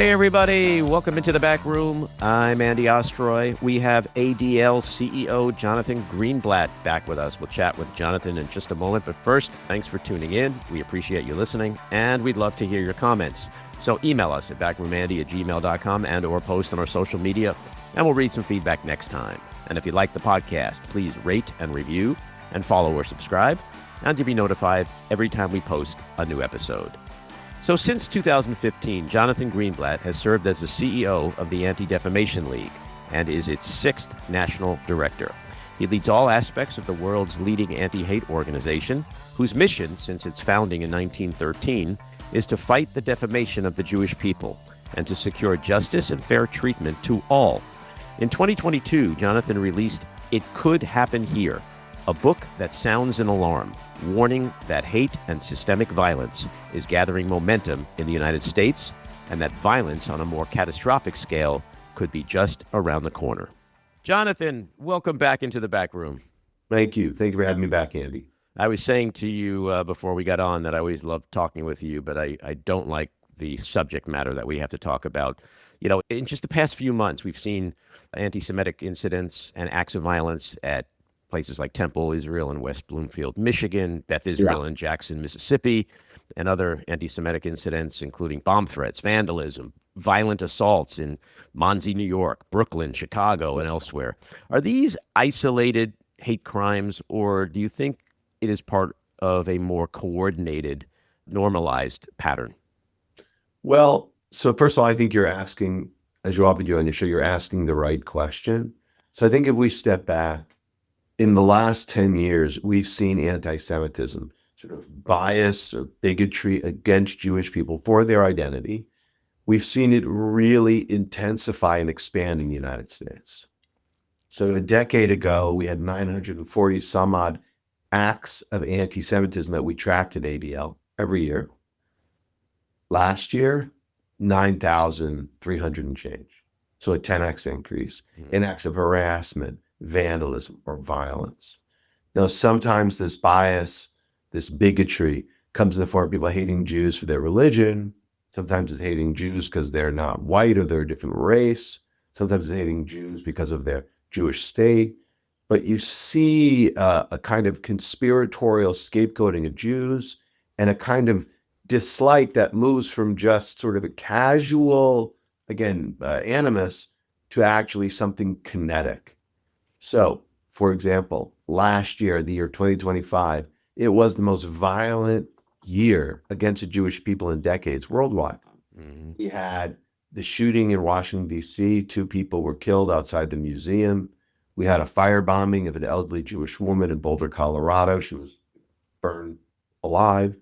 Hey everybody, welcome into the back room. I'm Andy Ostroy. We have ADL CEO Jonathan Greenblatt back with us. We'll chat with Jonathan in just a moment, but first, thanks for tuning in. We appreciate you listening, and we'd love to hear your comments. So email us at backroomandy@gmail.com and or post on our social media, and we'll read some feedback next time. And if you like the podcast, please rate and review and follow or subscribe, and you'll be notified every time we post a new episode. So since 2015, Jonathan Greenblatt has served as the CEO of the Anti-Defamation League and is its sixth national director. He leads all aspects of the world's leading anti-hate organization, whose mission since its founding in 1913 is to fight the defamation of the Jewish people and to secure justice and fair treatment to all. In 2022, Jonathan released It Could Happen Here, a book that sounds an alarm, warning that hate and systemic violence is gathering momentum in the United States and that violence on a more catastrophic scale could be just around the corner. Jonathan, welcome back into the back room. Thank you. Thank you for having me back, Andy. I was saying to you before we got on that I always love talking with you, but I don't like the subject matter that we have to talk about. You know, in just the past few months, we've seen anti-Semitic incidents and acts of violence at places like Temple, Israel, and West Bloomfield, Michigan, Beth Israel, and Jackson, Mississippi, and other anti-Semitic incidents, including bomb threats, vandalism, violent assaults in Monsey, New York, Brooklyn, Chicago, and elsewhere. Are these isolated hate crimes, or do you think it is part of a more coordinated, normalized pattern? Well, so first of all, I think you're asking, as you often do on your show, you're asking the right question. So I think if we step back, in the last 10 years, we've seen anti-Semitism, sort of bias or bigotry against Jewish people for their identity. We've seen it really intensify and expand in the United States. So a decade ago, we had 940 some odd acts of anti-Semitism that we tracked at ADL every year. Last year, 9,300 and change. So a 10x increase in acts of harassment, vandalism, or violence. Now, sometimes this bias, this bigotry comes in the form of people hating Jews for their religion. Sometimes it's hating Jews because they're not white or they're a different race. Sometimes it's hating Jews because of their Jewish state. But you see a kind of conspiratorial scapegoating of Jews and a kind of dislike that moves from just sort of a casual, animus to actually something kinetic. So, for example, last year, the year 2025, it was the most violent year against the Jewish people in decades worldwide. Mm-hmm. We had the shooting in Washington, D.C. 2 people were killed outside the museum. We had a firebombing of an elderly Jewish woman in Boulder, Colorado. She was burned alive.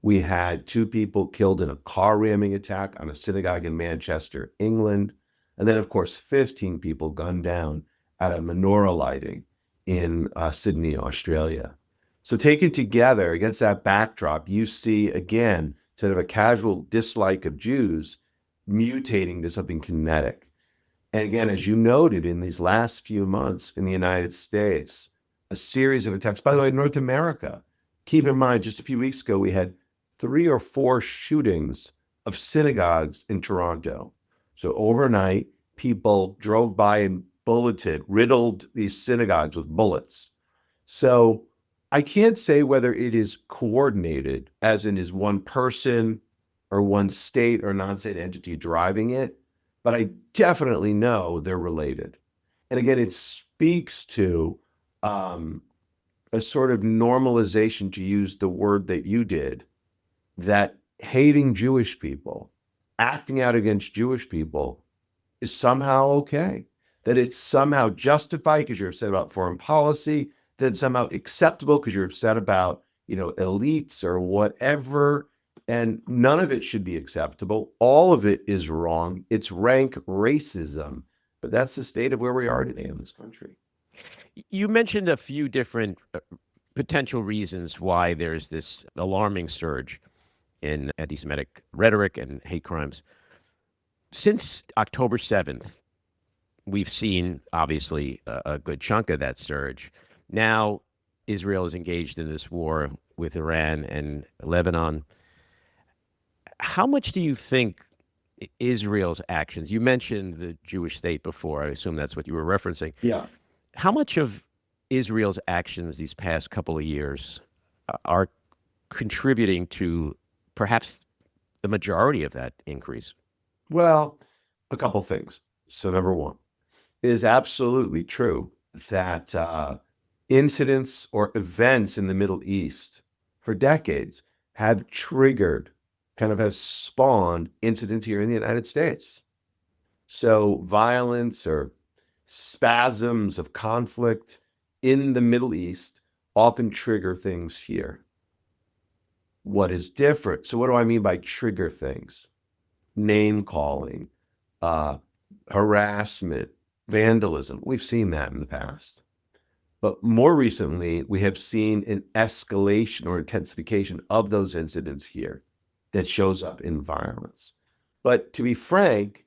We had 2 people killed in a car ramming attack on a synagogue in Manchester, England. And then, of course, 15 people gunned down at a menorah lighting in Sydney, Australia. So taken together against that backdrop, you see, again, sort of a casual dislike of Jews mutating to something kinetic. And again, as you noted, in these last few months in the United States, a series of attacks. By the way, North America, keep in mind, just a few weeks ago, we had 3 or 4 shootings of synagogues in Toronto. So overnight, people drove by and riddled these synagogues with bullets. So I can't say whether it is coordinated, as in is one person or one state or non-state entity driving it, but I definitely know they're related. And again, it speaks to a sort of normalization, to use the word that you did, that hating Jewish people, acting out against Jewish people is somehow okay. That it's somehow justified because you're upset about foreign policy, that it's somehow acceptable because you're upset about, elites or whatever. And none of it should be acceptable. All of it is wrong. It's rank racism. But that's the state of where we are today in this country. You mentioned a few different potential reasons why there's this alarming surge in anti-Semitic rhetoric and hate crimes. Since October 7th, we've seen, obviously, a good chunk of that surge. Now, Israel is engaged in this war with Iran and Lebanon. How much do you think Israel's actions. You mentioned the Jewish state before. I assume that's what you were referencing. Yeah. How much of Israel's actions these past couple of years are contributing to perhaps the majority of that increase? Well, a couple things. So number one, it is absolutely true that incidents or events in the Middle East for decades have triggered, kind of have spawned incidents here in the United States. So violence or spasms of conflict in the Middle East often trigger things here. What is different? So what do I mean by trigger things? Name calling, harassment, vandalism. We've seen that in the past. But more recently, we have seen an escalation or intensification of those incidents here that shows up in violence. But to be frank,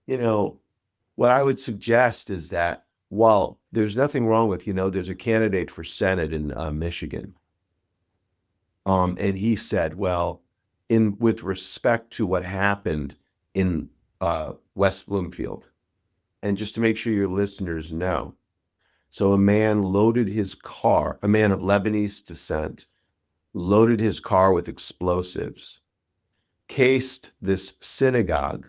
what I would suggest is that while there's nothing wrong with, there's a candidate for Senate in Michigan. And he said, well, with respect to what happened in West Bloomfield, and just to make sure your listeners know, so a man loaded his car, a man of Lebanese descent, loaded his car with explosives, cased this synagogue.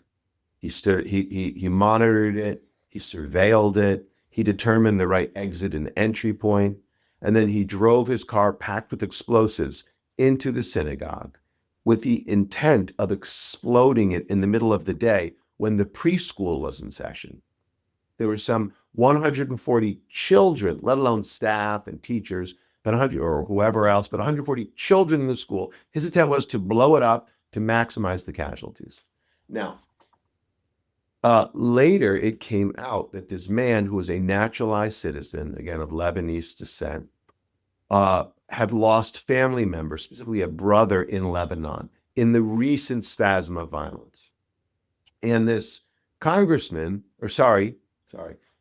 He monitored it, he surveilled it, he determined the right exit and entry point, and then he drove his car packed with explosives into the synagogue with the intent of exploding it in the middle of the day when the preschool was in session. There were some 140 children, let alone staff and teachers, but 100 or whoever else, but 140 children in the school. His intent was to blow it up to maximize the casualties. Now, later it came out that this man who was a naturalized citizen, again of Lebanese descent, had lost family members, specifically a brother in Lebanon, in the recent spasm of violence. And this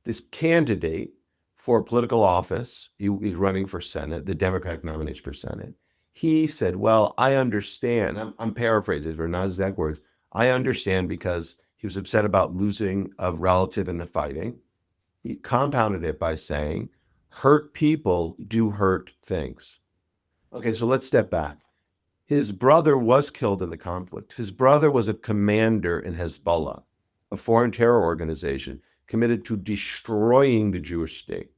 this candidate for political office, he's running for Senate, the Democratic nomination for Senate. He said, well, I understand. I'm paraphrasing for not exact words. I understand because he was upset about losing a relative in the fighting. He compounded it by saying, hurt people do hurt things. Okay, so let's step back. His brother was killed in the conflict. His brother was a commander in Hezbollah, a foreign terror organization committed to destroying the Jewish state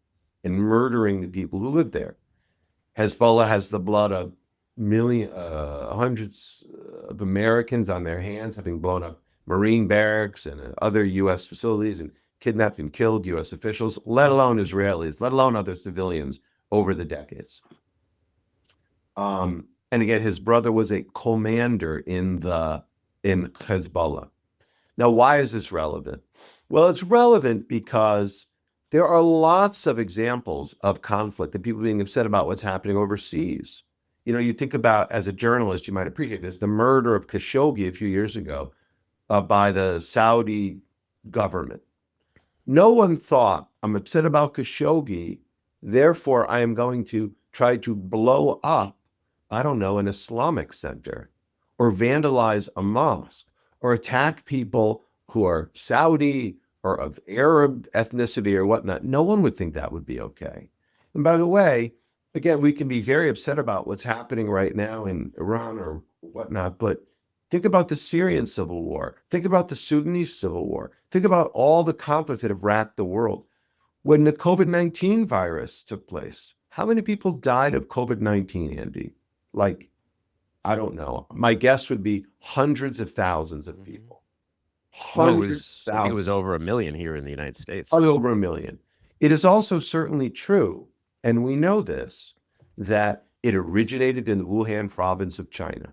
and murdering the people who lived there. Hezbollah has the blood of hundreds of Americans on their hands, having blown up Marine barracks and other U.S. facilities and kidnapped and killed U.S. officials, let alone Israelis, let alone other civilians over the decades. And again, his brother was a commander in Hezbollah. Now, why is this relevant? Well, it's relevant because there are lots of examples of conflict and people being upset about what's happening overseas. You think about, as a journalist, you might appreciate this, the murder of Khashoggi a few years ago by the Saudi government. No one thought, I'm upset about Khashoggi, therefore I am going to try to blow up, an Islamic center, or vandalize a mosque, or attack people who are Saudi or of Arab ethnicity or whatnot. No one would think that would be okay. And by the way, again, we can be very upset about what's happening right now in Iran or whatnot, but think about the Syrian civil war. Think about the Sudanese civil war. Think about all the conflicts that have racked the world. When the COVID-19 virus took place, how many people died of COVID-19, Andy? I don't know. My guess would be hundreds of thousands of people. I think it was over 1 million here in the United States. Over 1 million. It is also certainly true, and we know this, that it originated in the Wuhan province of China.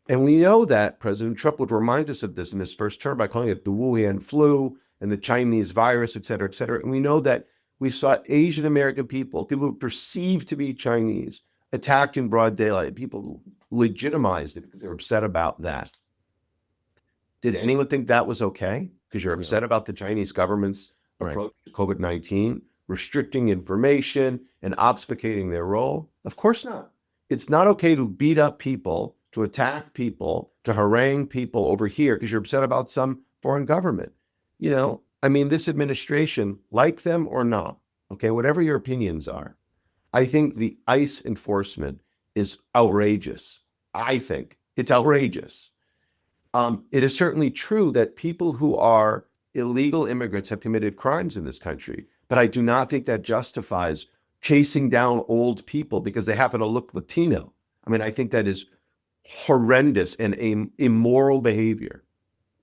And we know that President Trump would remind us of this in his first term by calling it the Wuhan flu and the Chinese virus, et cetera, et cetera. And we know that we saw Asian American people who perceived to be Chinese, attacked in broad daylight. People legitimized it because they were upset about that. Did anyone think that was okay? Because you're upset about the Chinese government's approach to COVID-19, restricting information and obfuscating their role? Of course not. It's not okay to beat up people, to attack people, to harangue people over here because you're upset about some foreign government. I mean, this administration, like them or not, okay, whatever your opinions are, I think the ICE enforcement is outrageous. I think it's outrageous. It is certainly true that people who are illegal immigrants have committed crimes in this country, but I do not think that justifies chasing down old people because they happen to look Latino. I mean, I think that is horrendous and immoral behavior.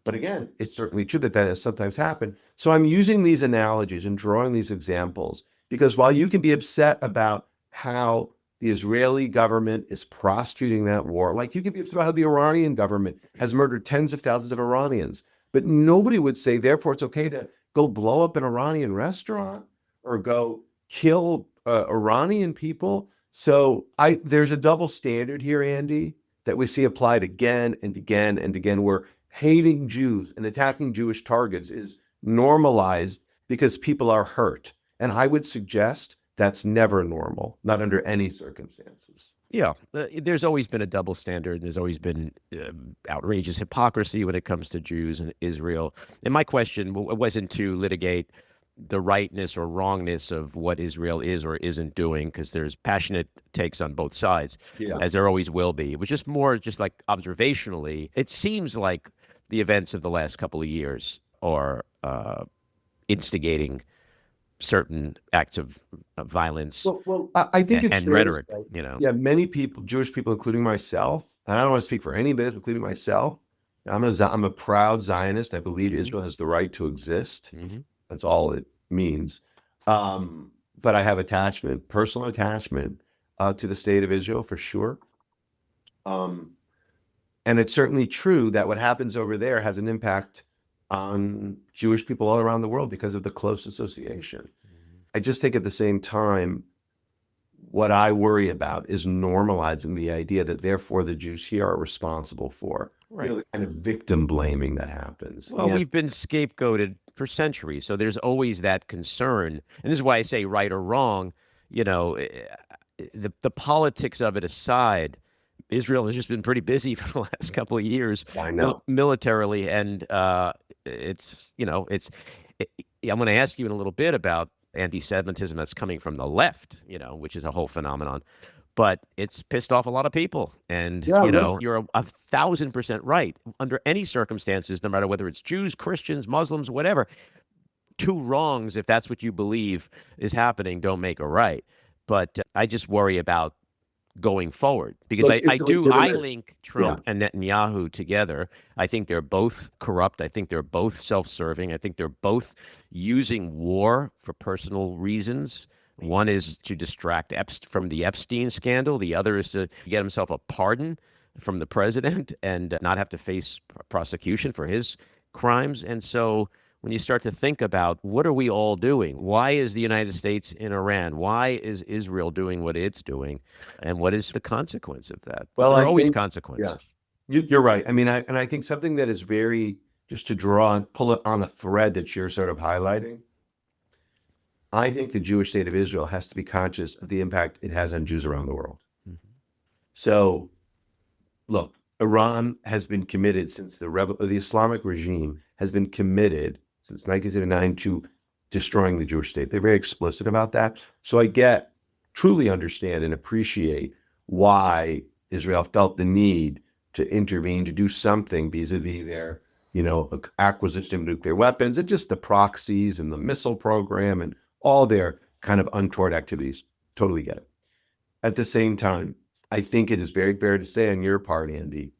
But again, it's certainly true that has sometimes happened. So I'm using these analogies and drawing these examples because while you can be upset about how the Israeli government is prosecuting that war, like you can be upset about how the Iranian government has murdered tens of thousands of Iranians, but nobody would say, therefore, it's okay to go blow up an Iranian restaurant or go kill Iranian people. So there's a double standard here, Andy, that we see applied again and again and again, where hating Jews and attacking Jewish targets is normalized because people are hurt. And I would suggest that's never normal, not under any circumstances. Yeah, there's always been a double standard. There's always been outrageous hypocrisy when it comes to Jews and Israel. And my question wasn't to litigate the rightness or wrongness of what Israel is or isn't doing, because there's passionate takes on both sides, as there always will be. It was just more just like observationally, it seems like the events of the last couple of years are instigating certain acts of violence. Well, I think it's and rhetoric. Yeah, many people, Jewish people, including myself, and I don't want to speak for anybody, including myself. I'm a proud Zionist. I believe Israel has the right to exist. That's all it means. But I have personal attachment to the state of Israel for sure. And it's certainly true that what happens over there has an impact on Jewish people all around the world because of the close association. I just think at the same time, what I worry about is normalizing the idea that therefore the Jews here are responsible for the kind of victim blaming that happens. Well, we've been scapegoated for centuries, so there's always that concern. And this is why I say right or wrong, the politics of it aside, Israel has just been pretty busy for the last couple of years. I know. Militarily, and I'm going to ask you in a little bit about anti-Semitism that's coming from the left, which is a whole phenomenon. But it's pissed off a lot of people. And, you're 1,000% right. Under any circumstances, no matter whether it's Jews, Christians, Muslims, whatever, two wrongs, if that's what you believe is happening, don't make a right. But I just worry about going forward because I link Trump and Netanyahu together. I think they're both corrupt. I think they're both self-serving. I think they're both using war for personal reasons. One is to distract from the Epstein scandal. The other is to get himself a pardon from the president and not have to face prosecution for his crimes. And so when you start to think about what are we all doing? Why is the United States in Iran? Why is Israel doing what it's doing? And what is the consequence of that? Well, there are always consequences. Yeah. You're right. I mean, I think something that is very, just to pull it on a thread that you're sort of highlighting, I think the Jewish state of Israel has to be conscious of the impact it has on Jews around the world. So, look, Iran has been committed since the Islamic regime has been committed since 1979 to destroying the Jewish state. They're very explicit about that. So I truly understand and appreciate why Israel felt the need to intervene, to do something vis-a-vis their, acquisition of nuclear weapons and just the proxies and the missile program and all their kind of untoward activities. Totally get it. At the same time, I think it is very fair to say on your part, Andy,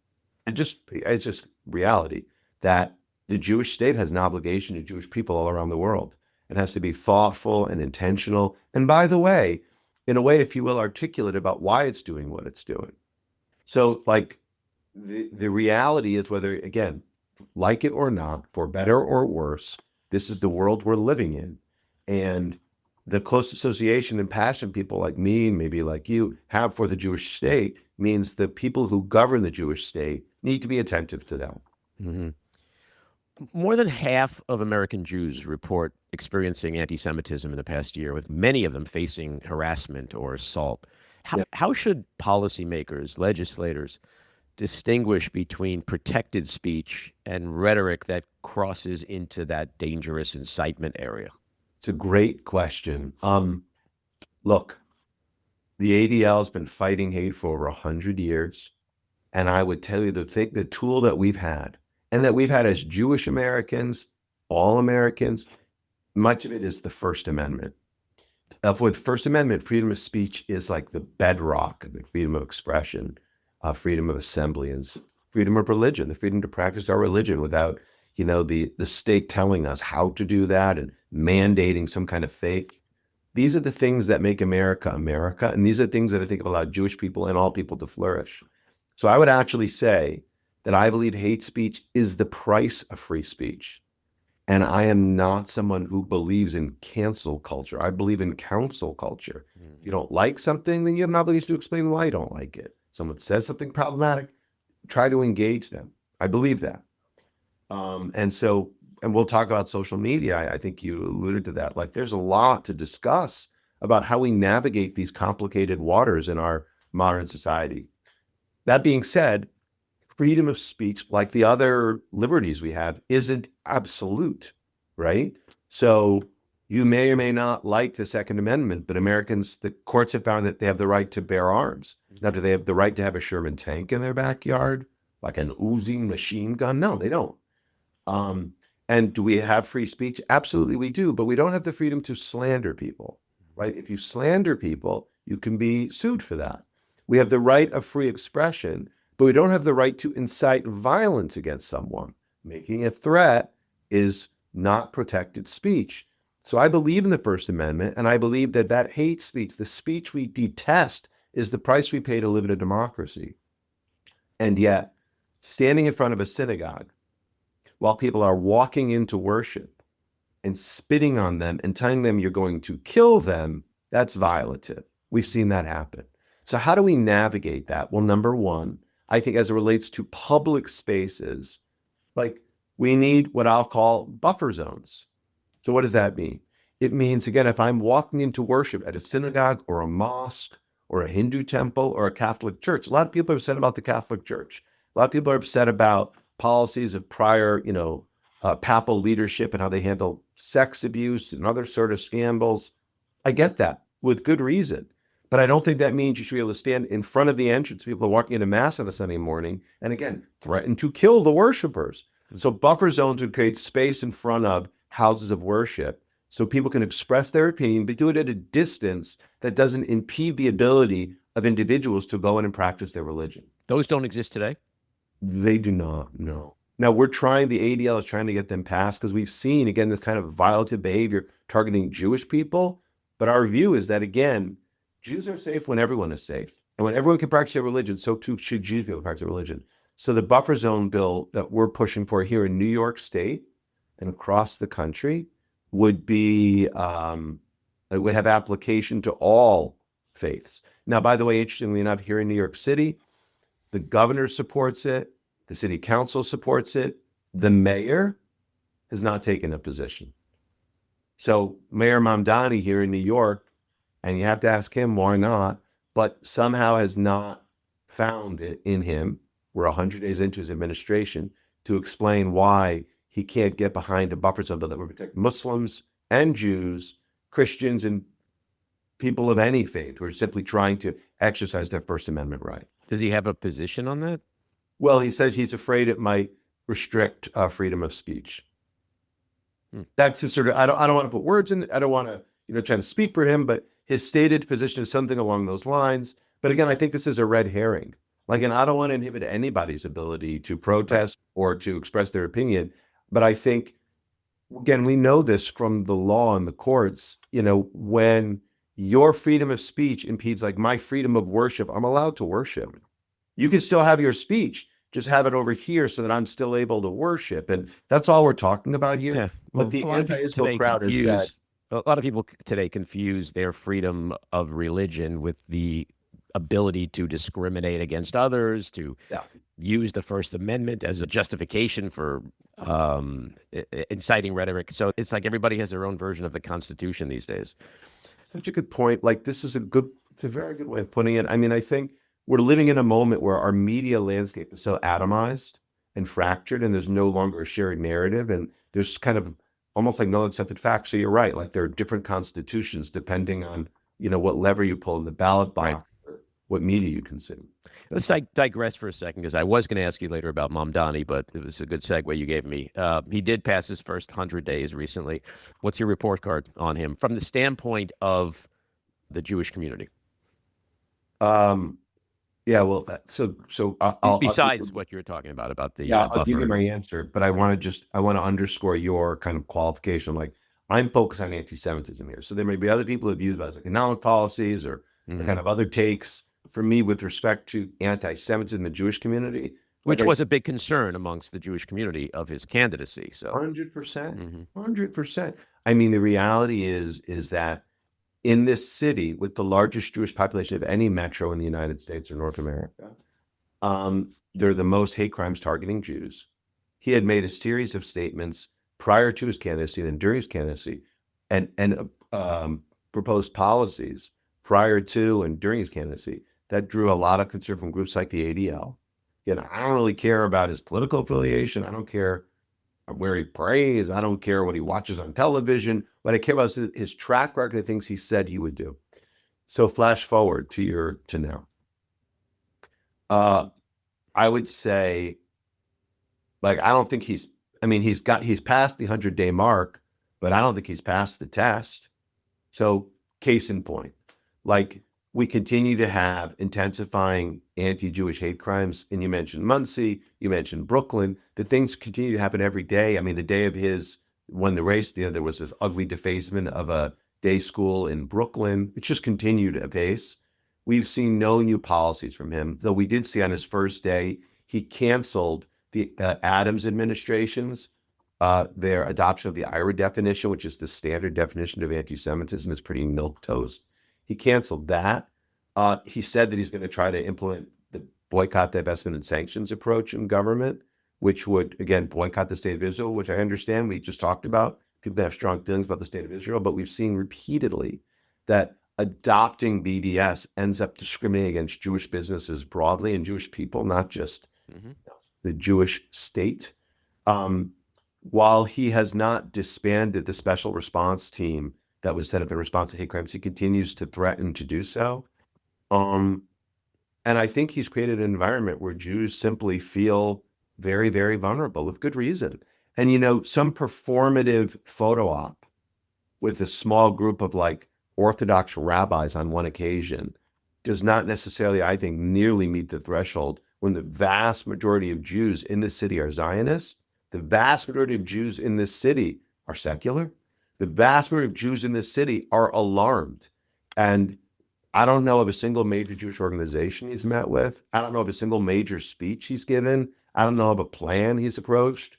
and it's just reality, that the Jewish state has an obligation to Jewish people all around the world. It has to be thoughtful and intentional. And by the way, in a way, if you will, articulate about why it's doing what it's doing. So like the reality is whether, again, like it or not, for better or worse, this is the world we're living in. And the close association and passion people like me and maybe like you have for the Jewish state means the people who govern the Jewish state need to be attentive to them. Mm-hmm. More than half of American Jews report experiencing anti-Semitism in the past year, with many of them facing harassment or assault. How should policymakers, legislators, distinguish between protected speech and rhetoric that crosses into that dangerous incitement area? It's a great question. Look, the ADL has been fighting hate for over 100 years. And I would tell you the tool that we've had, and that we've had as Jewish Americans, all Americans, much of it is the First Amendment. With First Amendment, freedom of speech is like the bedrock of the freedom of expression, freedom of assembly, and freedom of religion, the freedom to practice our religion without, the state telling us how to do that and mandating some kind of faith. These are the things that make America America, and these are things that I think have allowed Jewish people and all people to flourish. So I would actually say that I believe hate speech is the price of free speech. And I am not someone who believes in cancel culture. I believe in counsel culture. If you don't like something, then you have an obligation to explain why you don't like it. Someone says something problematic, try to engage them. I believe that. And we'll talk about social media. I think you alluded to that. Like, there's a lot to discuss about how we navigate these complicated waters in our modern society. That being said, freedom of speech, like the other liberties we have, isn't absolute, right? So you may or may not like the Second Amendment, but Americans, the courts have found that they have the right to bear arms. Now, do they have the right to have a Sherman tank in their backyard, like an Uzi machine gun? No, they don't. And do we have free speech? Absolutely, we do, but we don't have the freedom to slander people, right? If you slander people, you can be sued for that. We have the right of free expression, but we don't have the right to incite violence against someone. Making a threat is not protected speech. So I believe in the First Amendment, and I believe that that hate speech, the speech we detest, is the price we pay to live in a democracy. And yet, standing in front of a synagogue while people are walking into worship and spitting on them and telling them you're going to kill them, that's violative. We've seen that happen. So how do we navigate that? Well, number one, I think as it relates to public spaces, like, we need what I'll call buffer zones. So what does that mean? It means, again, if I'm walking into worship at a synagogue or a mosque or a Hindu temple or a Catholic church, a lot of people are upset about the Catholic Church. A lot of people are upset about policies of prior, papal leadership and how they handle sex abuse and other sort of scandals. I get that with good reason. But I don't think that means you should be able to stand in front of the entrance. People are walking into mass on a Sunday morning and, again, threaten to kill the worshipers. So buffer zones would create space in front of houses of worship so people can express their opinion, but do it at a distance that doesn't impede the ability of individuals to go in and practice their religion. Those don't exist today? They do not, no. Now, the ADL is trying to get them passed because we've seen, again, this kind of violative behavior targeting Jewish people. But our view is that, again, Jews are safe when everyone is safe. And when everyone can practice their religion, so too should Jews be able to practice their religion. So the buffer zone bill that we're pushing for here in New York State and across the country would be, it would have application to all faiths. Now, by the way, interestingly enough, here in New York City, the governor supports it. The city council supports it. The mayor has not taken a position. So Mayor Mamdani here in New York, and you have to ask him why not, but somehow has not found it in him, we're 100 days into his administration, to explain why he can't get behind a buffer zone bill that would protect Muslims and Jews, Christians, and people of any faith who are simply trying to exercise their First Amendment right. Does he have a position on that? Well, he says he's afraid it might restrict freedom of speech. That's his sort of, I don't want to put words in it. I don't want to, try to speak for him, but his stated position is something along those lines. But again, I think this is a red herring. And I don't want to inhibit anybody's ability to protest or to express their opinion. But I think, again, we know this from the law and the courts, when your freedom of speech impedes, like, my freedom of worship, I'm allowed to worship. You can still have your speech, just have it over here so that I'm still able to worship. And that's all we're talking about here. Yeah. Well, but the anti-Israel crowd has said, a lot of people today confuse their freedom of religion with the ability to discriminate against others, to use the First Amendment as a justification for inciting rhetoric. So it's like everybody has their own version of the Constitution these days. Such a good point. Like, it's a very good way of putting it. I mean, I think we're living in a moment where our media landscape is so atomized and fractured, and there's no longer a shared narrative, and there's kind of almost like no accepted facts. So you're right, like there are different constitutions depending on, what lever you pull in the ballot Right. box, or what media you consume. Let's digress for a second because I was going to ask you later about Mamdani, but it was a good segue you gave me. He did pass his first 100 days recently. What's your report card on him from the standpoint of the Jewish community? Um, yeah, well, I'll give Besides you, what you were talking about the yeah, I'll give you buffer. my answer, but I want to underscore your kind of qualification. Like, I'm focused on anti-Semitism here. So there may be other people who view it as economic policies or Mhm. kind of other takes. For me, with respect to anti-Semitism in the Jewish community, like Which was a big concern amongst the Jewish community of his candidacy. So, 100%, mhm. 100%. I mean, the reality is that in this city with the largest Jewish population of any metro in the United States or North America, they're the most hate crimes targeting Jews. He had made a series of statements prior to his candidacy and during his candidacy, and proposed policies prior to and during his candidacy that drew a lot of concern from groups like the ADL. I don't really care about his political affiliation. I don't care where he prays. I don't care what he watches on television. What I care about is his track record of things he said he would do. So flash forward to now. Uh, I would say, like, I don't think he's passed the 100-day mark, but I don't think he's passed the test. So case in point, like, we continue to have intensifying anti-Jewish hate crimes. And you mentioned Muncie, you mentioned Brooklyn, the things continue to happen every day. I mean, the day of his, when the race, there was this ugly defacement of a day school in Brooklyn. It just continued apace. We've seen no new policies from him, though we did see on his first day, he canceled the Adams administration's their adoption of the IRA definition, which is the standard definition of anti-Semitism, is pretty milquetoast. He canceled that. He said that he's going to try to implement the boycott, divestment, and sanctions approach in government, which would, again, boycott the state of Israel, which I understand we just talked about. People have strong feelings about the state of Israel, but we've seen repeatedly that adopting BDS ends up discriminating against Jewish businesses broadly and Jewish people, not just Mhm. the Jewish state. Um, while he has not disbanded the special response team that was set up in response to hate crimes, he continues to threaten to do so. Um, and I think he's created an environment where Jews simply feel very, very vulnerable with good reason. And, some performative photo op with a small group of like Orthodox rabbis on one occasion does not necessarily, I think, nearly meet the threshold when the vast majority of Jews in this city are Zionists. The vast majority of Jews in this city are secular. The vast majority of Jews in this city are alarmed. And I don't know of a single major Jewish organization he's met with. I don't know of a single major speech he's given. I don't know of a plan he's approached.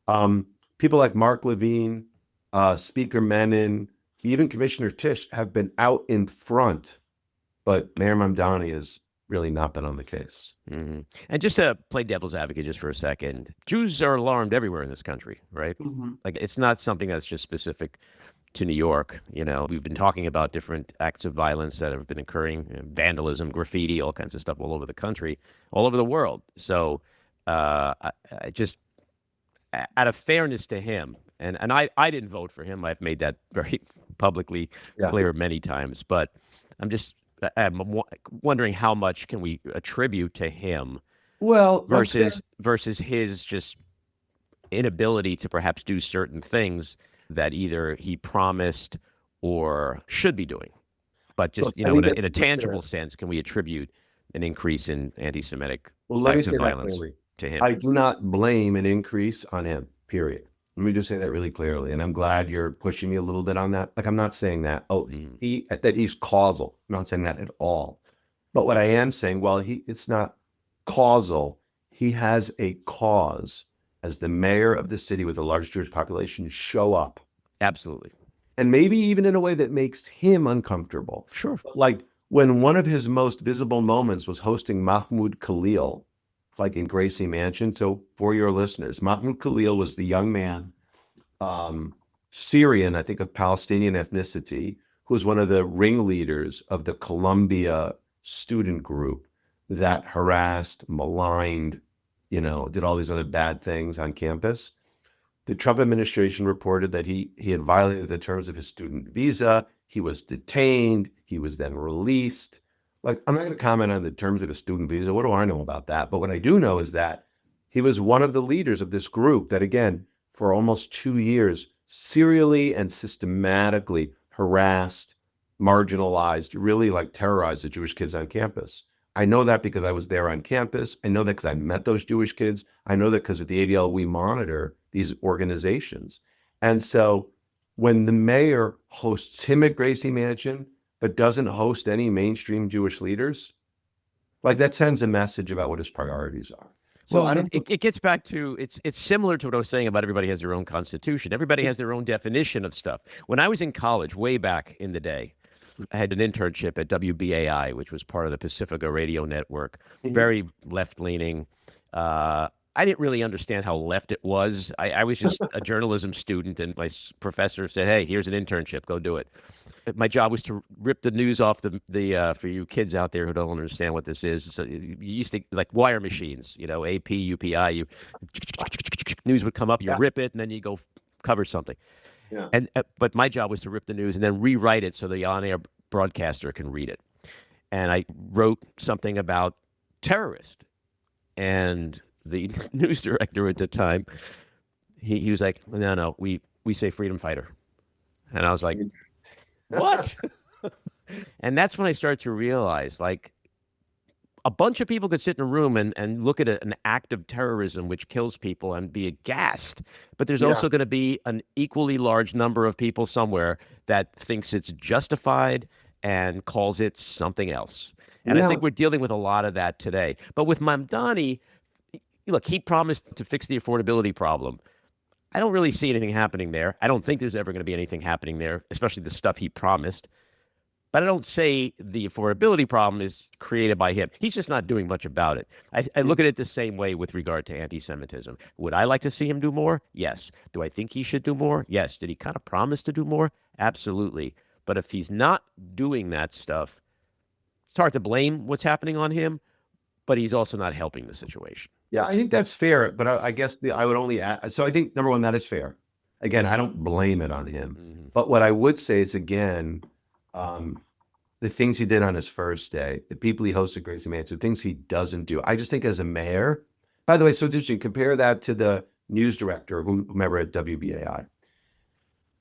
Um, People like Mark Levine, Speaker Menon, even Commissioner Tisch have been out in front, but Mayor Mamdani has really not been on the case. Mm-hmm. And just to play devil's advocate just for a second, Jews are alarmed everywhere in this country, right? Mhm. Like it's not something that's just specific to New York. We've been talking about different acts of violence that have been occurring, vandalism, graffiti, all kinds of stuff all over the country, all over the world. So I just, out of fairness to him, and I didn't vote for him. I've made that very publicly Yeah. clear many times, but I'm just I'm wondering how much can we attribute to him Well, that's fair. versus his just inability to perhaps do certain things that either he promised or should be doing. But just Look, I think in a that's tangible fair. sense, can we attribute an increase in anti-Semitic Well, let me acts of say that violence clearly. to him? I do not blame an increase on him, period. Let me just say that really clearly. And I'm glad you're pushing me a little bit on that. Like, I'm not saying that, Mm. that he's causal. I'm not saying that at all. But what I am saying, well, it's not causal. He has a cause as the mayor of the city with the largest Jewish population show up. Absolutely. And maybe even in a way that makes him uncomfortable. Sure. Like when one of his most visible moments was hosting Mahmoud Khalil, like in Gracie Mansion. So for your listeners, Mahmoud Khalil was the young man, um, Syrian, I think of Palestinian ethnicity, who was one of the ringleaders of the Columbia student group that harassed, maligned, did all these other bad things on campus. The Trump administration reported that he had violated the terms of his student visa. He was detained. He was then released. Like, I'm not going to comment on the terms of a student visa. What do I know about that? But what I do know is that he was one of the leaders of this group that, again, for almost 2 years, serially and systematically harassed, marginalized, really like terrorized the Jewish kids on campus. I know that because I was there on campus. I know that because I met those Jewish kids. I know that because at the ADL, we monitor these organizations. And so when the mayor hosts him at Gracie Mansion, but doesn't host any mainstream Jewish leaders, like that sends a message about what his priorities are. So well, it gets back to, it's similar to what I was saying about everybody has their own constitution. Everybody has their own definition of stuff. When I was in college, way back in the day, I had an internship at WBAI, which was part of the Pacifica Radio Network, very left-leaning. I didn't really understand how left it was. I was just a journalism student, and my professor said, "Hey, here's an internship. Go do it." My job was to rip the news off the for you kids out there who don't understand what this is. So you used to, like, wire machines, AP, UPI. News would come up, you rip it, and then you go cover something. Yeah. And but my job was to rip the news and then rewrite it so the on-air broadcaster can read it. And I wrote something about terrorist, and the news director at the time, he was like, "No, we say freedom fighter," and I was like, "What?" And that's when I started to realize, like, a bunch of people could sit in a room and look at an act of terrorism which kills people and be aghast. But there's also going to be an equally large number of people somewhere that thinks it's justified and calls it something else. And I think we're dealing with a lot of that today. But with Mamdani, look, he promised to fix the affordability problem. I don't really see anything happening there. I don't think there's ever going to be anything happening there, especially the stuff he promised. But I don't say the affordability problem is created by him. He's just not doing much about it. I look at it the same way with regard to anti-Semitism. Would I like to see him do more? Yes. Do I think he should do more? Yes. Did he kind of promise to do more? Absolutely. But if he's not doing that stuff, it's hard to blame what's happening on him, but he's also not helping the situation. Yeah, I think that's fair. But I guess I would only add, so I think, number one, that is fair. Again, I don't blame it on him. Mm-hmm. But what I would say is, again, the things he did on his first day, the people he hosted Gracie Mansion, the things he doesn't do. I just think as a mayor, by the way, so interesting, compare that to the news director, whomever at WBAI.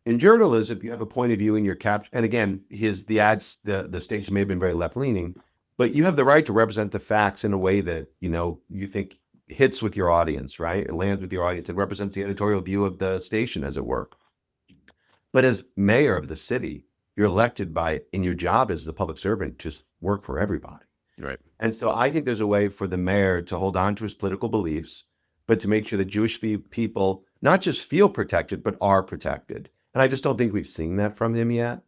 In journalism, you have a point of view in your capture. And again, the station may have been very left-leaning, but you have the right to represent the facts in a way that, you think hits with your audience, right? It lands with your audience and represents the editorial view of the station, as it were. But as mayor of the city, you're elected in your job as the public servant, just work for everybody. Right. And so I think there's a way for the mayor to hold on to his political beliefs, but to make sure that Jewish people not just feel protected, but are protected. And I just don't think we've seen that from him yet.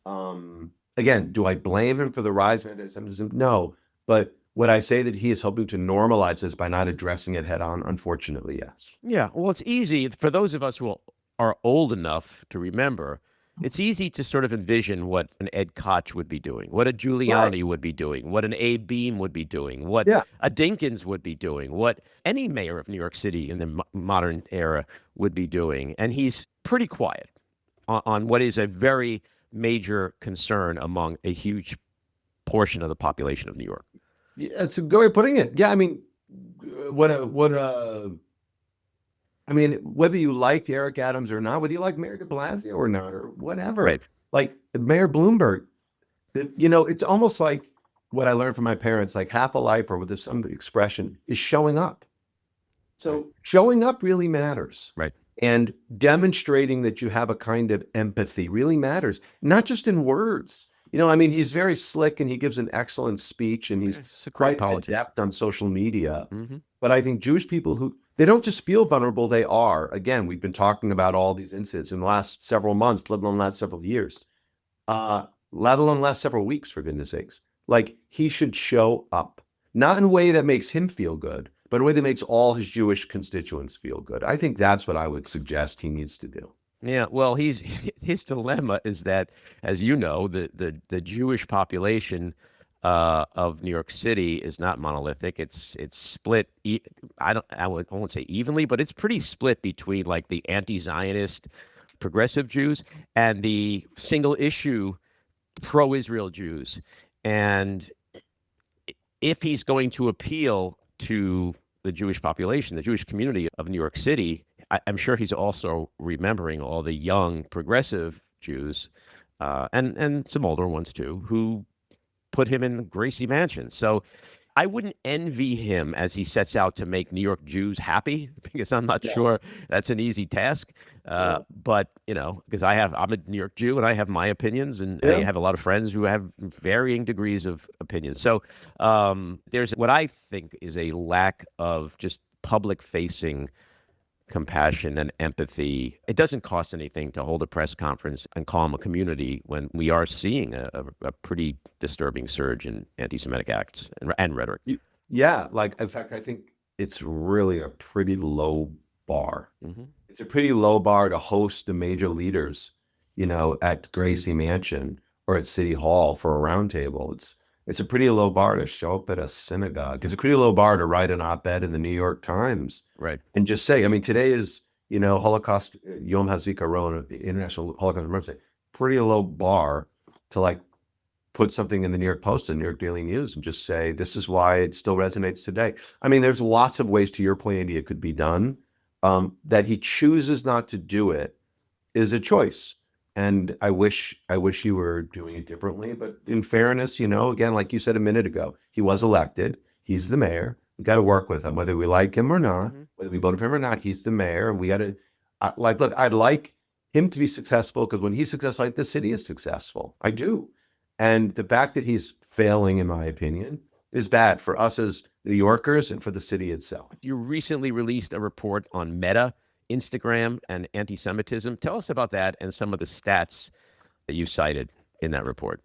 Again, do I blame him for the rise of anti-Semitism? No. But would I say that he is hoping to normalize this by not addressing it head on? Unfortunately, yes. Yeah. Well, it's easy for those of us who are old enough to remember. It's easy to sort of envision what an Ed Koch would be doing, what a Giuliani would be doing, what an Abe Beame would be doing, what a Dinkins would be doing, what any mayor of New York City in the modern era would be doing. And he's pretty quiet on what is a very major concern among a huge portion of the population of New York. Yeah, it's a good way of putting it. Yeah, I mean, whether you like Eric Adams or not, whether you like Mayor de Blasio or not, or whatever, right. Like Mayor Bloomberg, it's almost like what I learned from my parents, like half a life, or with some expression, is showing up. So showing up really matters. Right. And demonstrating that you have a kind of empathy really matters, not just in words. He's very slick and he gives an excellent speech and he's quite adept on social media. Mm-hmm. But I think Jewish people they don't just feel vulnerable, they are. Again, we've been talking about all these incidents in the last several months, let alone last several years, let alone last several weeks, for goodness sakes. Like, he should show up, not in a way that makes him feel good, but in a way that makes all his Jewish constituents feel good. I think that's what I would suggest he needs to do. Yeah, well, his dilemma is that, as you know, the Jewish population of New York City is not monolithic. It's split. I won't say evenly, but it's pretty split between like the anti-Zionist progressive Jews and the single issue pro-Israel Jews. And if he's going to appeal to the Jewish population, the Jewish community of New York City, I'm sure he's also remembering all the young progressive Jews, and some older ones too, who put him in Gracie Mansion. So I wouldn't envy him as he sets out to make New York Jews happy, because I'm not Yeah. sure that's an easy task. Yeah. But because I'm a New York Jew and I have my opinions, and I Yeah. have a lot of friends who have varying degrees of opinions. So there's what I think is a lack of just public facing compassion and empathy. It doesn't cost anything to hold a press conference and calm a community when we are seeing a pretty disturbing surge in anti-Semitic acts and rhetoric. Yeah, like in fact, I think it's really a pretty low bar. Mm-hmm. It's a pretty low bar to host the major leaders, at Gracie Mansion or at City Hall for a roundtable. It's a pretty low bar to show up at a synagogue. It's a pretty low bar to write an op-ed in the New York Times Right. and just say, I mean, today is, Holocaust, Yom HaZikaron, International Holocaust Remembrance Day. Pretty low bar to like put something in the New York Post and New York Daily News and just say, this is why it still resonates today. I mean, there's lots of ways, to your point, Andy, it could be done. That he chooses not to do it is a choice. And I wish you were doing it differently. But in fairness, again, like you said a minute ago, he was elected. He's the mayor. We got to work with him, whether we like him or not, Mm-hmm. whether we vote for him or not. He's the mayor, and we got to look. I'd like him to be successful because when he's successful, like the city is successful. I do, and the fact that he's failing, in my opinion, is bad for us as New Yorkers and for the city itself. You recently released a report on Meta, Instagram, and anti-Semitism. Tell us about that and some of the stats that you cited in that report.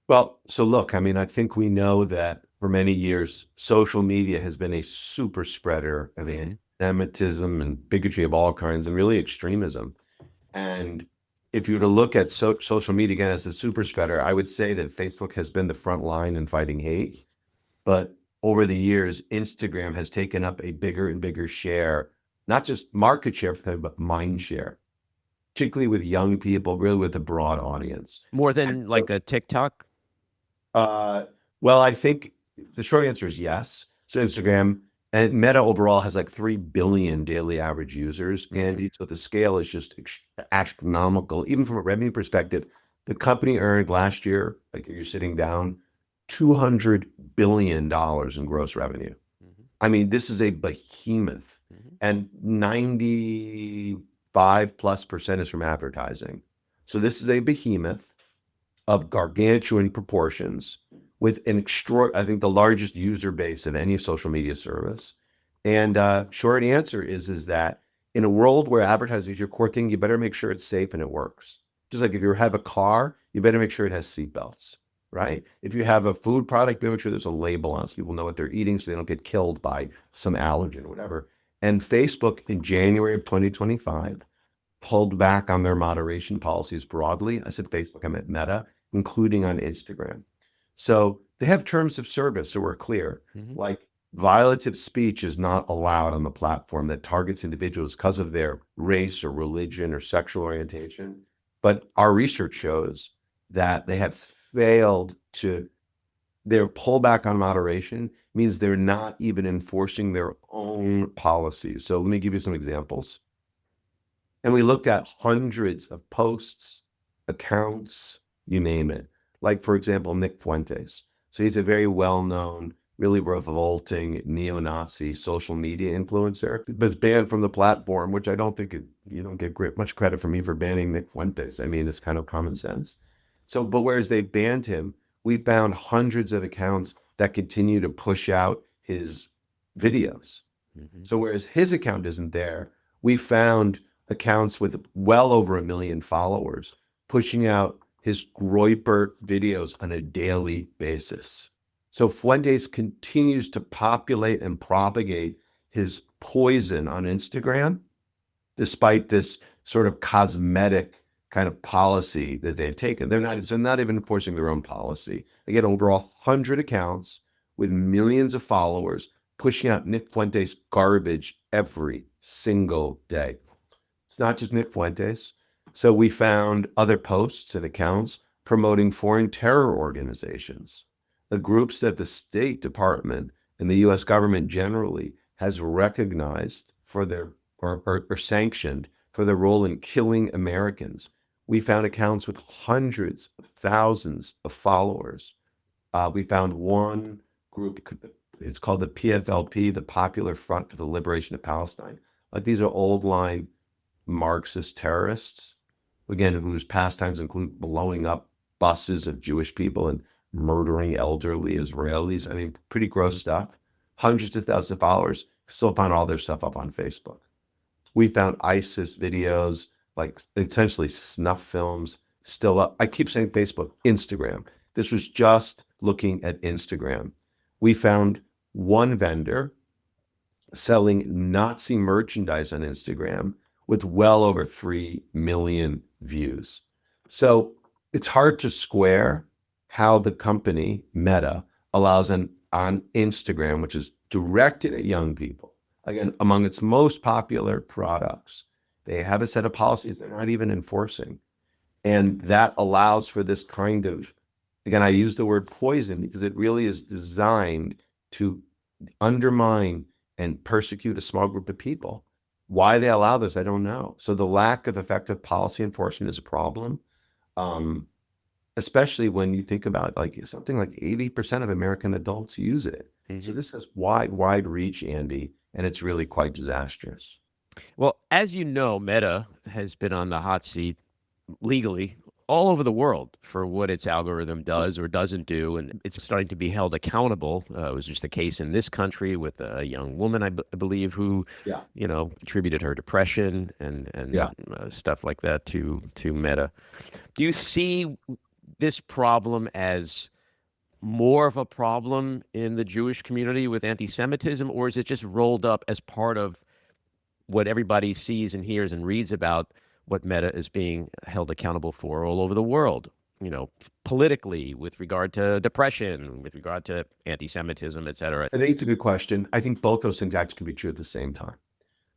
Well, so look, I mean, I think we know that for many years, social media has been a super spreader of anti-Semitism and bigotry of all kinds and really extremism. And if you were to look at social media again as a super spreader, I would say that Facebook has been the front line in fighting hate. But over the years, Instagram has taken up a bigger and bigger share, not just market share, but mind share, particularly with young people, really with a broad audience. More than like a TikTok? Well, I think the short answer is yes. So Instagram and Meta overall has like 3 billion daily average users. And so the scale is just astronomical. Even from a revenue perspective, the company earned last year, like you're sitting down, $200 billion in gross revenue. Mm-hmm. I mean, this is a behemoth, and 95+% is from advertising. So this is a behemoth of gargantuan proportions with an I think the largest user base of any social media service. And short answer is that in a world where advertising is your core thing, you better make sure it's safe and it works. Just like if you have a car, you better make sure it has seatbelts, right? If you have a food product, you better make sure there's a label on it so people know what they're eating so they don't get killed by some allergen or whatever. And Facebook in January of 2025 pulled back on their moderation policies broadly. I said Facebook, I meant Meta, including on Instagram. So they have terms of service, so we're clear. Like violative speech is not allowed on the platform that targets individuals because of their race or religion or sexual orientation. But our research shows that they have failed to, their pullback on moderation means they're not even enforcing their own policies. So let me give you some examples. And we looked at hundreds of posts, accounts, you name it. Like, for example, Nick Fuentes. So he's a very well-known, really revolting neo-Nazi social media influencer, but is banned from the platform, which I don't think you don't get much credit from me for banning Nick Fuentes. I mean, it's kind of common sense. So, but whereas they banned him, we found hundreds of accounts that continue to push out his videos. So whereas his account isn't there, we found accounts with well over 1 million followers pushing out his Groyper videos on a daily basis. So Fuentes continues to populate and propagate his poison on Instagram, despite this sort of cosmetic kind of policy that they've taken. They're not even enforcing their own policy. They get over 100 accounts with millions of followers pushing out Nick Fuentes garbage every single day. It's not just Nick Fuentes. So we found other posts and accounts promoting foreign terror organizations, the groups that the State Department and the U.S. government generally has recognized for their or sanctioned for their role in killing Americans. We found accounts with hundreds of thousands of followers. We found one group, it's called the PFLP, the Popular Front for the Liberation of Palestine. Like these are old line Marxist terrorists, again, whose pastimes include blowing up buses of Jewish people and murdering elderly Israelis. I mean, pretty gross stuff. Hundreds of thousands of followers. Still found all their stuff up on Facebook. We found ISIS videos, like essentially snuff films, still up. I keep saying Facebook, Instagram. This was just looking at Instagram. We found one vendor selling Nazi merchandise on Instagram with well over 3 million views. So it's hard to square how the company Meta allows on Instagram, which is directed at young people, again, among its most popular products, they have a set of policies they're not even enforcing. And that allows for this kind of, again, I use the word poison because it really is designed to undermine and persecute a small group of people. Why they allow this, I don't know. So the lack of effective policy enforcement is a problem, especially when you think about like something like 80% of American adults use it. So this has wide reach, Andy, and it's really quite disastrous. Well, as you know, Meta has been on the hot seat legally all over the world for what its algorithm does or doesn't do, and it's starting to be held accountable. It was just a case in this country with a young woman, I believe, who, Yeah. attributed her depression and Yeah. stuff like that to Meta. Do you see this problem as more of a problem in the Jewish community with anti-Semitism, or is it just rolled up as part of what everybody sees and hears and reads about what Meta is being held accountable for all over the world, politically, with regard to depression, with regard to anti-Semitism, et cetera? I think it's a good question. I think both those things actually can be true at the same time.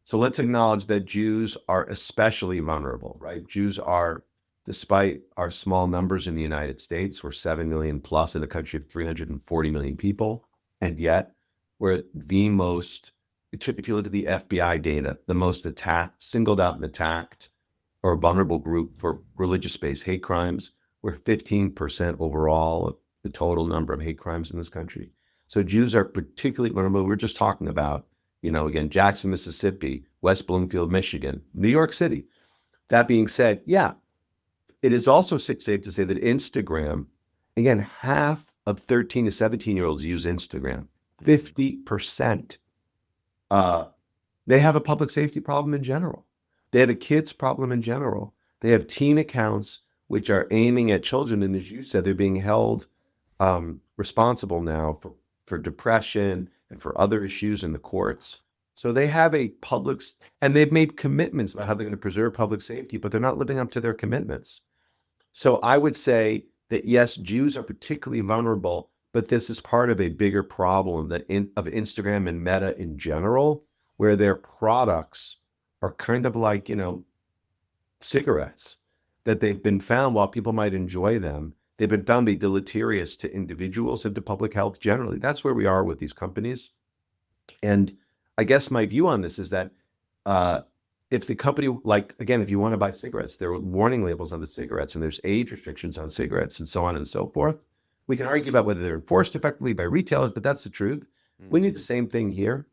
So let's acknowledge that Jews are especially vulnerable, right? Jews are, despite our small numbers in the United States, we're 7 million plus in a country of 340 million people. And yet we're the most, if you look at the FBI data, the most attacked, singled out and attacked or vulnerable group for religious-based hate crimes. We're 15% overall of the total number of hate crimes in this country. So Jews are particularly vulnerable. We're just talking about, again, Jackson, Mississippi, West Bloomfield, Michigan, New York City. That being said, yeah, it is also safe to say that Instagram, again, half of 13 to 17-year-olds use Instagram, 50%. They have a public safety problem in general. They have a kids problem in general. They have teen accounts which are aiming at children. And as you said, they're being held responsible now for depression and for other issues in the courts. So they have a and they've made commitments about how they're going to preserve public safety, but they're not living up to their commitments. So I would say that, yes, Jews are particularly vulnerable, but this is part of a bigger problem of Instagram and Meta in general, where their products are kind of like, cigarettes, that they've been found, while people might enjoy them, they've been found to be deleterious to individuals and to public health generally. That's where we are with these companies. And I guess my view on this is that if the company, again, if you want to buy cigarettes, there are warning labels on the cigarettes and there's age restrictions on cigarettes and so on and so forth. We can argue about whether they're enforced effectively by retailers, but that's the truth. We need the same thing here.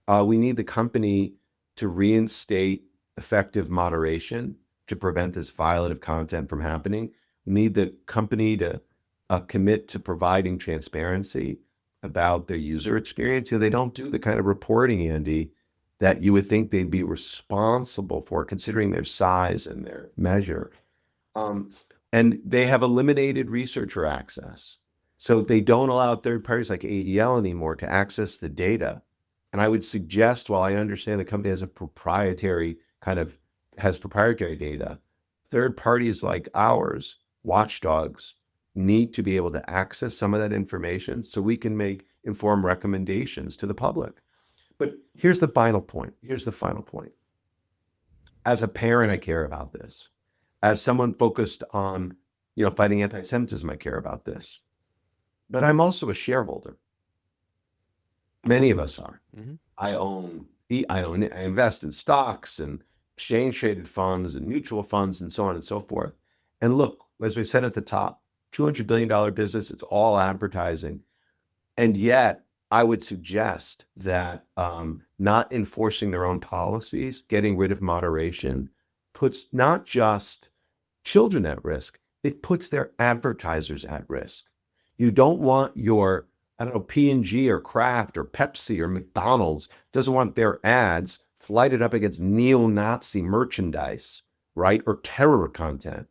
We need the company to reinstate effective moderation to prevent this violative content from happening. We need the company to commit to providing transparency about their user experience. They don't do the kind of reporting, Andy, that you would think they'd be responsible for, considering their size and their measure. And they have eliminated researcher access. So they don't allow third parties like ADL anymore to access the data. And I would suggest, while I understand the company has proprietary data, third parties like ours, watchdogs, need to be able to access some of that information so we can make informed recommendations to the public. But here's the final point. Here's the final point. As a parent, I care about this. As someone focused on, fighting anti-Semitism, I care about this. But I'm also a shareholder. Many of us are. Mhm. I invest in stocks and exchange traded funds and mutual funds and so on and so forth. And look, as we said at the top, $200 billion business, it's all advertising. And yet I would suggest that not enforcing their own policies, getting rid of moderation, puts not just children at risk, it puts their advertisers at risk. You don't want your, P&G or Kraft or Pepsi or McDonald's doesn't want their ads flighted up against neo-Nazi merchandise, right? Or terror content.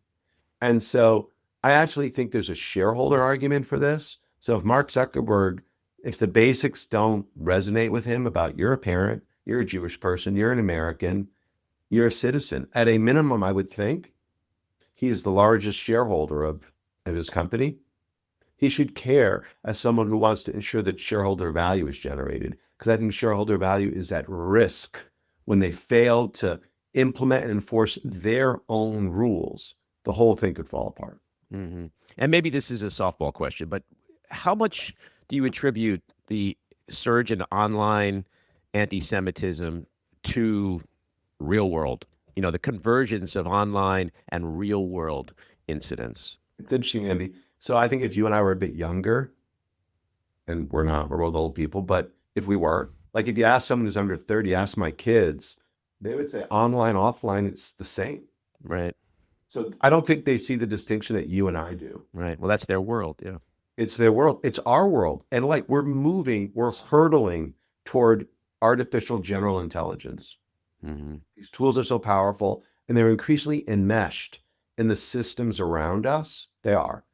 And so I actually think there's a shareholder argument for this. So if Mark Zuckerberg, if the basics don't resonate with him about you're a parent, you're a Jewish person, you're an American, you're a citizen, at a minimum, I would think he is the largest shareholder of his company. He should care as someone who wants to ensure that shareholder value is generated, because I think shareholder value is at risk when they fail to implement and enforce their own rules. The whole thing could fall apart. Mm-hmm. And maybe this is a softball question, but how much do you attribute the surge in online anti-Semitism to real world, the convergence of online and real world incidents? It's interesting, Andy. So I think if you and I were a bit younger, and we're not, we're both old people, but if we were, like if you ask someone who's under 30, ask my kids, they would say online, offline, it's the same. Right. So I don't think they see the distinction that you and I do. Right. Well, that's their world. Yeah. It's their world. It's our world. And like we're hurtling toward artificial general intelligence. Mm-hmm. These tools are so powerful and they're increasingly enmeshed in the systems around us. They are.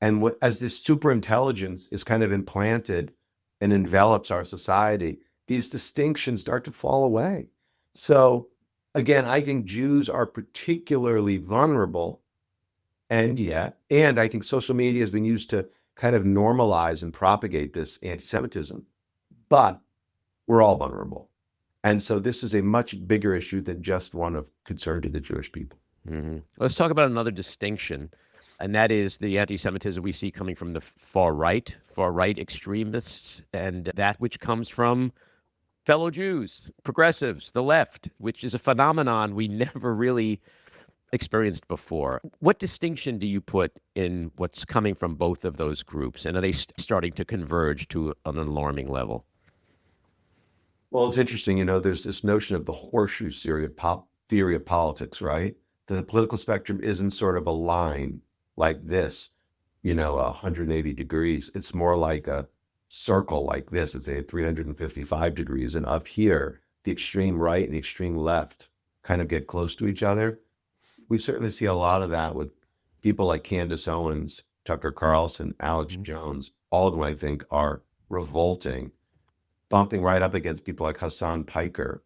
And as this super intelligence is kind of implanted and envelops our society, these distinctions start to fall away. So again, I think Jews are particularly vulnerable, and I think social media has been used to kind of normalize and propagate this anti-Semitism, but we're all vulnerable. And so this is a much bigger issue than just one of concern to the Jewish people. Mm-hmm. Let's talk about another distinction, and that is the anti-Semitism we see coming from the far right extremists, and that which comes from fellow Jews, progressives, the left, which is a phenomenon we never really experienced before. What distinction do you put in what's coming from both of those groups, and are they starting to converge to an alarming level? Well, it's interesting, there's this notion of the horseshoe theory of politics, right? The political spectrum isn't sort of a line like this, 180 degrees. It's more like a circle like this, it's a 355 degrees. And up here, the extreme right and the extreme left kind of get close to each other. We certainly see a lot of that with people like Candace Owens, Tucker Carlson, Alex Jones, all of them I think are revolting, bumping right up against people like Hassan Piker,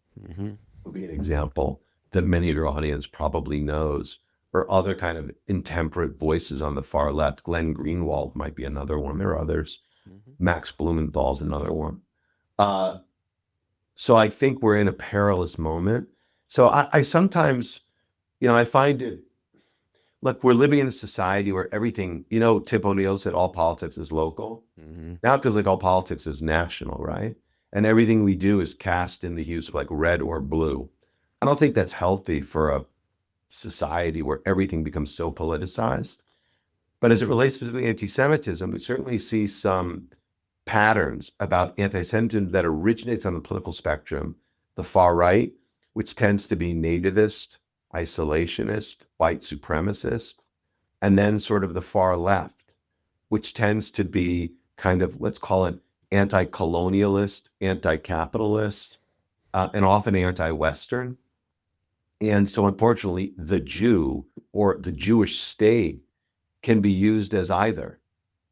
would be an example that many of your audience probably knows, or other kind of intemperate voices on the far left. Glenn Greenwald might be another one. There are others. Max Blumenthal's another one. So I think we're in a perilous moment. So I sometimes, I find it, look, we're living in a society where everything, Tip O'Neill said all politics is local. Now it feels like all politics is national, right? And everything we do is cast in the hues of like red or blue. I don't think that's healthy for a society where everything becomes so politicized. But as it relates specifically to anti-Semitism, we certainly see some patterns about anti-Semitism that originates on the political spectrum, the far right, which tends to be nativist, isolationist, white supremacist, and then sort of the far left, which tends to be kind of, let's call it anti-colonialist, anti-capitalist, and often anti-Western. And so unfortunately, the Jew or the Jewish state can be used as either.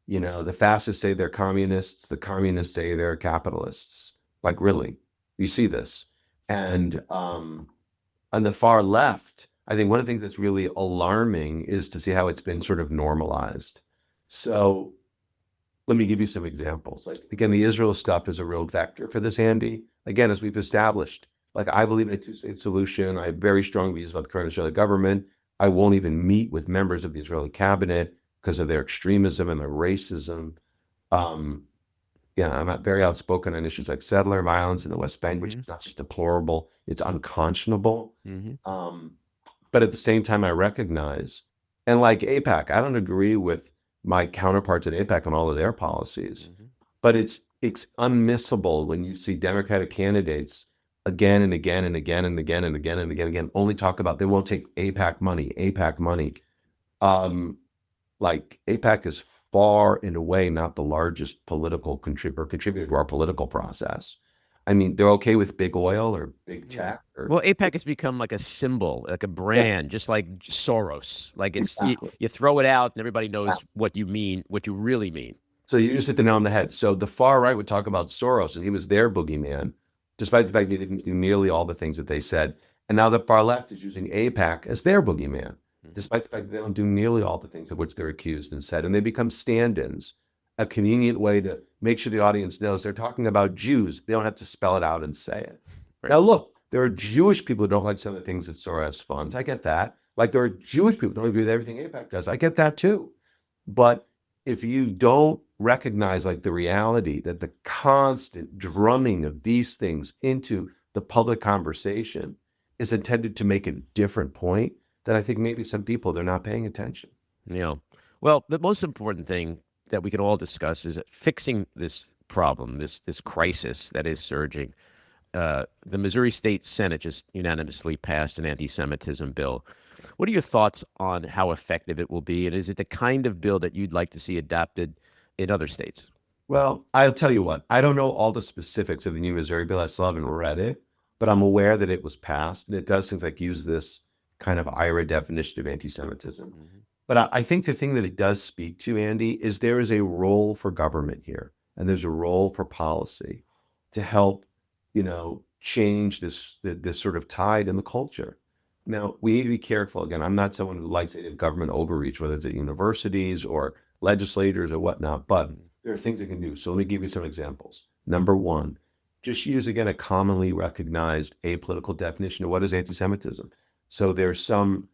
The fascists say they're communists, the communists say they're capitalists. Like really, you see this. And on the far left, I think one of the things that's really alarming is to see how it's been sort of normalized. So let me give you some examples. Like, again, the Israel stuff is a real vector for this, Andy. Again, as we've established, like, I believe in a two-state solution. I have very strong views about the current Israeli government. I won't even meet with members of the Israeli cabinet because of their extremism and their racism. Um, yeah, I'm not very outspoken on issues like settler violence in the West Bank, which is not just deplorable, it's unconscionable. Um, but at the same time, I recognize, and like APAC, I don't agree with my counterparts at APAC on all of their policies, but it's unmissable when you see Democratic candidates again and again and again and again and again and again only talk about they won't take APAC money, APAC money. Like APAC is far and away not the largest political contributor to our political process. I mean, they're okay with big oil or big tech. Well, APAC has become like a symbol, like a brand, just like Soros. Like it's you throw it out and everybody knows what you mean, what you really mean. So you just hit the nail on the head. So the far right would talk about Soros and he was their boogeyman, despite the fact they didn't do nearly all the things that they said. And now the far left is using APAC as their boogeyman, despite the fact that they don't do nearly all the things of which they're accused and said. And they become stand-ins, a convenient way to make sure the audience knows they're talking about Jews. They don't have to spell it out and say it. Right. Now, look, there are Jewish people who don't like some of the things that Soros funds. I get that. Like there are Jewish people who don't agree with everything APAC does. I get that too. But if you don't recognize like the reality that the constant drumming of these things into the public conversation is intended to make a different point, then I think maybe some people, they're not paying attention. Yeah. Well, the most important thing that we can all discuss is fixing this problem, this crisis that is surging. The Missouri State Senate just unanimously passed an anti-Semitism bill. What are your thoughts on how effective it will be? And is it the kind of bill that you'd like to see adopted in other states? Well, I'll tell you what, I don't know all the specifics of the new Missouri bill. I still haven't read it, but I'm aware that it was passed. And it does things like use this kind of IRA definition of anti-Semitism. But I think the thing that it does speak to, Andy, is there is a role for government here. And there's a role for policy to help, change this sort of tide in the culture. Now, we need to be careful. Again, I'm not someone who likes any government overreach, whether it's at universities or legislators or whatnot, but there are things it can do. So let me give you some examples. Number one, just use, again, a commonly recognized apolitical definition of what is anti-Semitism. So there's some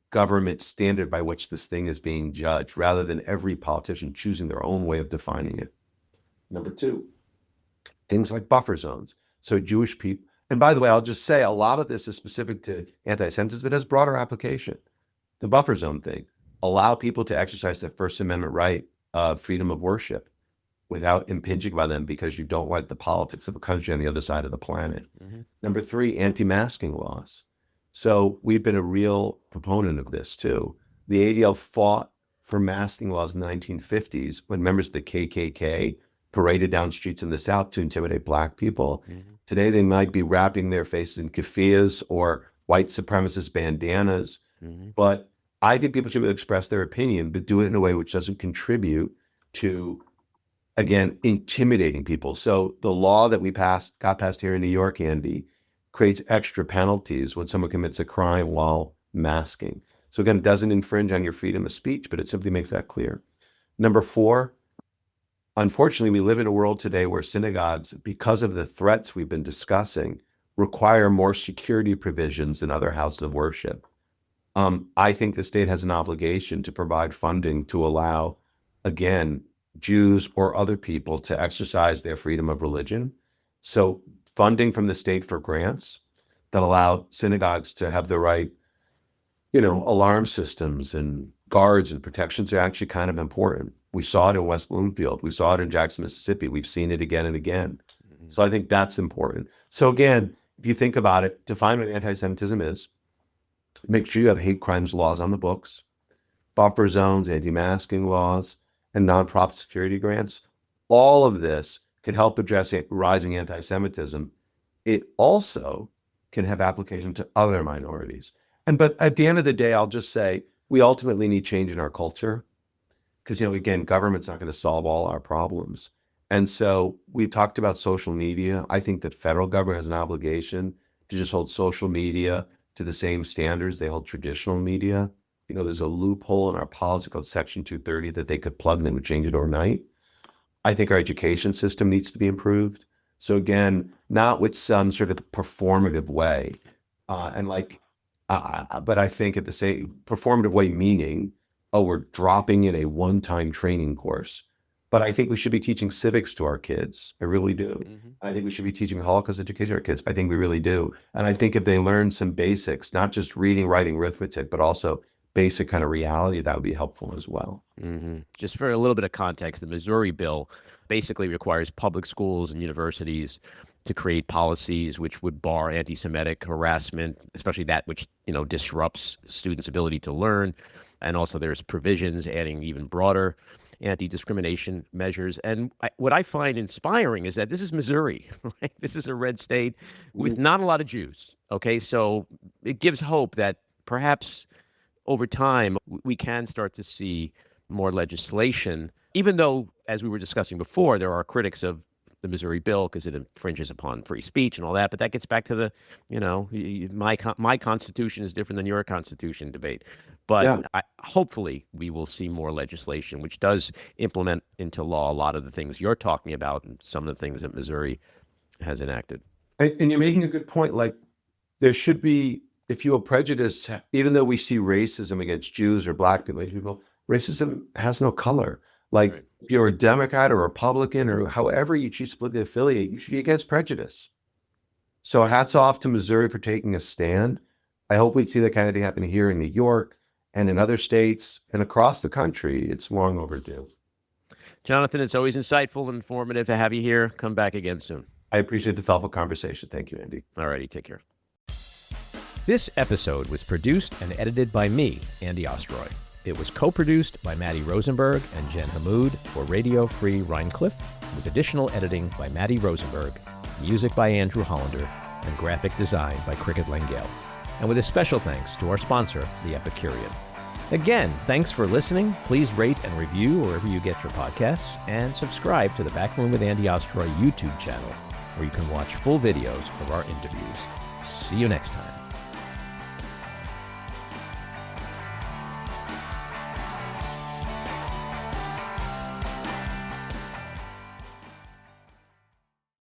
government standard by which this thing is being judged, rather than every politician choosing their own way of defining it. Number two, things like buffer zones. So Jewish people, and by the way, I'll just say a lot of this is specific to anti-Semitism that has broader application. The buffer zone thing, allow people to exercise their First Amendment right of freedom of worship without impinging by them because you don't like the politics of a country on the other side of the planet. Number three, anti-masking laws. So we've been a real proponent of this too. The ADL fought for masking laws in the 1950s when members of the KKK paraded down streets in the South to intimidate Black people. Today, they might be wrapping their faces in keffiyehs or white supremacist bandanas. But I think people should express their opinion, but do it in a way which doesn't contribute to, again, intimidating people. So the law that got passed here in New York, Andy, creates extra penalties when someone commits a crime while masking. So again, it doesn't infringe on your freedom of speech, but it simply makes that clear. Number four, unfortunately, we live in a world today where synagogues, because of the threats we've been discussing, require more security provisions than other houses of worship. I think the state has an obligation to provide funding to allow, again, Jews or other people to exercise their freedom of religion. So funding from the state for grants that allow synagogues to have the right, alarm systems and guards and protections are actually kind of important. We saw it in West Bloomfield. We saw it in Jackson, Mississippi. We've seen it again and again. So I think that's important. So again, if you think about it, define what anti-Semitism is. Make sure you have hate crimes laws on the books, buffer zones, anti-masking laws, and nonprofit security grants. All of this can help address rising anti-Semitism. It also can have application to other minorities. But at the end of the day, I'll just say we ultimately need change in our culture because, again, government's not going to solve all our problems. And so we talked about social media. I think that federal government has an obligation to just hold social media to the same standards they hold traditional media. There's a loophole in our policy called Section 230 that they could plug and it would change it overnight. I think our education system needs to be improved. So again, not with some sort of performative way, but I think at the same performative way, meaning, we're dropping in a one-time training course. But I think we should be teaching civics to our kids. I really do. Mm-hmm. I think we should be teaching Holocaust education to our kids. I think we really do. And I think if they learn some basics, not just reading, writing, arithmetic, but also basic kind of reality, that would be helpful as well. Mm-hmm. Just for a little bit of context, the Missouri bill basically requires public schools and universities to create policies which would bar anti-Semitic harassment, especially that which, disrupts students' ability to learn. And also there's provisions adding even broader anti-discrimination measures. And what I find inspiring is that this is Missouri, right? This is a red state with not a lot of Jews. Okay, so it gives hope that perhaps over time we can start to see more legislation, even though, as we were discussing before, there are critics of the Missouri bill because it infringes upon free speech and all that. But that gets back to the, my constitution is different than your constitution debate. But hopefully we will see more legislation which does implement into law a lot of the things you're talking about and some of the things that Missouri has enacted. And you're making a good point. Like, there should be, if you are prejudiced, even though we see racism against Jews or Black people, racism has no color. Like, right. If you're a Democrat or Republican or however you choose to politically affiliate, you should be against prejudice. So hats off to Missouri for taking a stand. I hope we see that kind of thing happening here in New York and in other states and across the country. It's long overdue. Jonathan, it's always insightful and informative to have you here. Come back again soon. I appreciate the thoughtful conversation. Thank you, Andy. All righty, take care. This episode was produced and edited by me, Andy Ostroy. It was co-produced by Maddie Rosenberg and Jen Hammoud for Radio Free Rhinecliff, with additional editing by Maddie Rosenberg, music by Andrew Hollander, and graphic design by Cricket Langell. And with a special thanks to our sponsor, The Epicurean. Again, thanks for listening. Please rate and review wherever you get your podcasts, and subscribe to the Backroom with Andy Ostroy YouTube channel, where you can watch full videos of our interviews. See you next time.